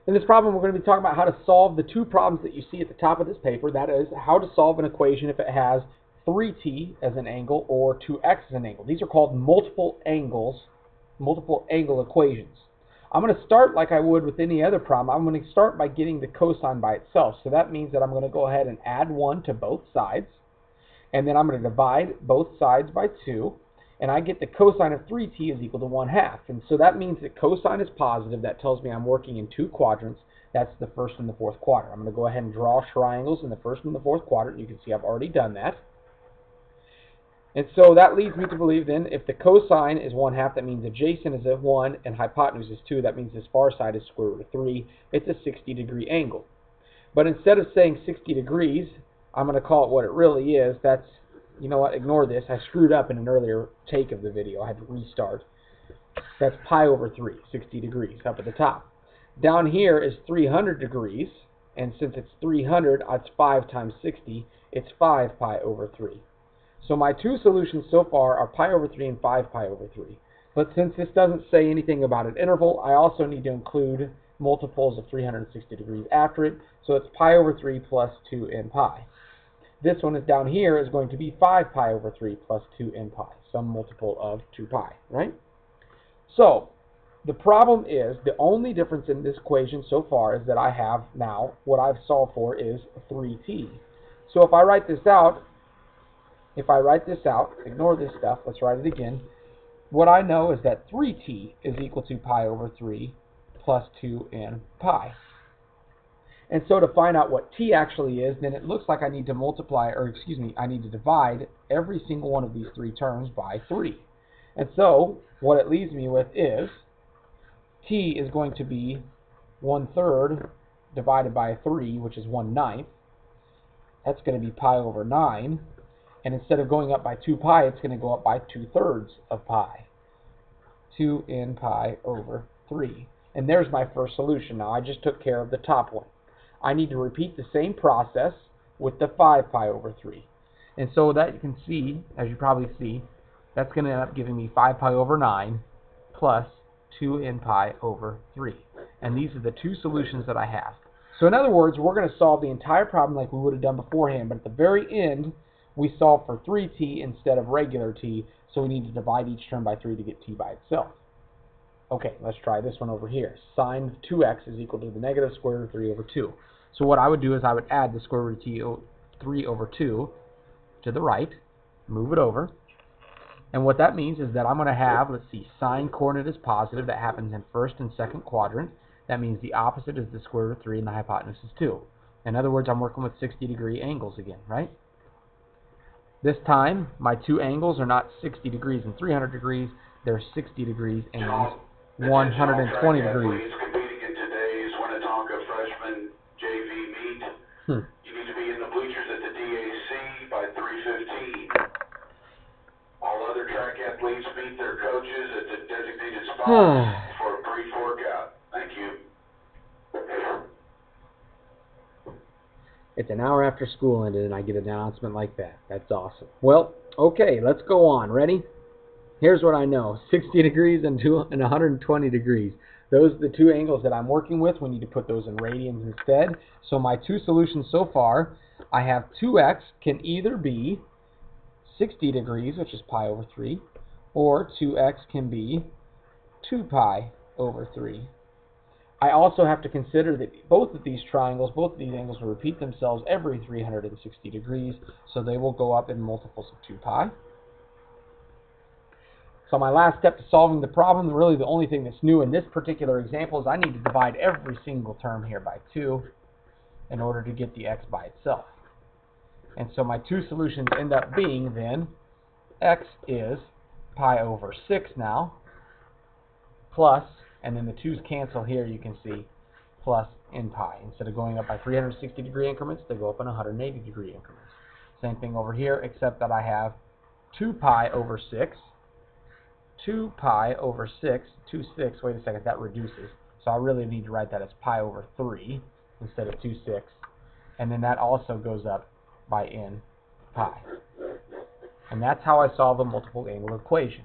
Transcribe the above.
In this problem, we're going to be talking about how to solve the two problems that you see at the top of this paper. That is, how to solve an equation if it has 3t as an angle or 2x as an angle. These are called multiple angle equations. I'm going to start like I would with any other problem. I'm going to start by getting the cosine by itself. So that means that I'm going to go ahead and add 1 to both sides. And then I'm going to divide both sides by 2. And I get the cosine of 3t is equal to 1/2. And so that means that cosine is positive. That tells me I'm working in two quadrants. That's the first and the fourth quadrant. I'm going to go ahead and draw triangles in the first and the fourth quadrant. You can see I've already done that. And so that leads me to believe then if the cosine is 1/2, that means adjacent is 1 and hypotenuse is 2. That means this far side is square root of 3. It's a 60-degree angle. But instead of saying 60 degrees, I'm going to call it what it really is. That's, you know what, ignore this. I screwed up in an earlier take of the video. I had to restart. That's pi over 3, 60 degrees up at the top. Down here is 300 degrees, and since it's 300, it's 5 times 60. It's 5 pi over 3. So my two solutions so far are pi over 3 and 5 pi over 3. But since this doesn't say anything about an interval, I also need to include multiples of 360 degrees after it. So it's pi over 3 plus 2n pi. This one is down here is going to be 5 pi over 3 plus 2n pi, some multiple of 2 pi, right? So the problem is, the only difference in this equation so far is that I have now, what I've solved for is 3t. So if I write this out, ignore this stuff, let's write it again. What I know is that 3t is equal to pi over 3 plus 2n pi. And so to find out what t actually is, then it looks like I need to I need to divide every single one of these three terms by 3. And so what it leaves me with is t is going to be 1/3 divided by 3, which is 1/9. That's going to be pi over 9. And instead of going up by 2 pi, it's going to go up by 2/3 of pi. 2n pi over 3. And there's my first solution. Now I just took care of the top one. I need to repeat the same process with the 5 pi over 3. And so that you can see, as you probably see, that's going to end up giving me 5 pi over 9 plus 2n pi over 3. And these are the two solutions that I have. So in other words, we're going to solve the entire problem like we would have done beforehand, but at the very end, we solve for 3t instead of regular t, so we need to divide each term by 3 to get t by itself. Okay, let's try this one over here. Sine of 2x is equal to the negative square root of 3 over 2. So what I would do is I would add the square root of 3 over 2 to the right, move it over, and what that means is that I'm going to have, let's see, sine coordinate is positive. That happens in first and second quadrant. That means the opposite is the square root of 3 and the hypotenuse is 2. In other words, I'm working with 60-degree angles again, right? This time, my two angles are not 60 degrees and 300 degrees. They're 60 degrees and 120 degrees. Competing in today's Winnetonka freshman JV meet. You need to be in the bleachers at the DAC by 3:15. All other track athletes meet their coaches at the designated spot for a brief workout. Thank you. It's an hour after school ended and I get an announcement like that. That's awesome. Well, okay, let's go on. Ready? Here's what I know. 60 degrees and 120 degrees. Those are the two angles that I'm working with. We need to put those in radians instead. So my two solutions so far, I have 2x can either be 60 degrees, which is pi over 3, or 2x can be 2 pi over 3. I also have to consider that both of these triangles, both of these angles will repeat themselves every 360 degrees, so they will go up in multiples of 2 pi. So my last step to solving the problem, really the only thing that's new in this particular example, is I need to divide every single term here by 2 in order to get the x by itself. And so my two solutions end up being then x is pi over 6 now, plus, and then the 2's cancel here, you can see, plus n pi. Instead of going up by 360 degree increments, they go up in 180 degree increments. Same thing over here, except that I have 2 pi over 6, 2 pi over 6, 2 6, wait a second, that reduces. So I really need to write that as pi over 3 instead of 2 6. And then that also goes up by n pi. And that's how I solve a multiple angle equation.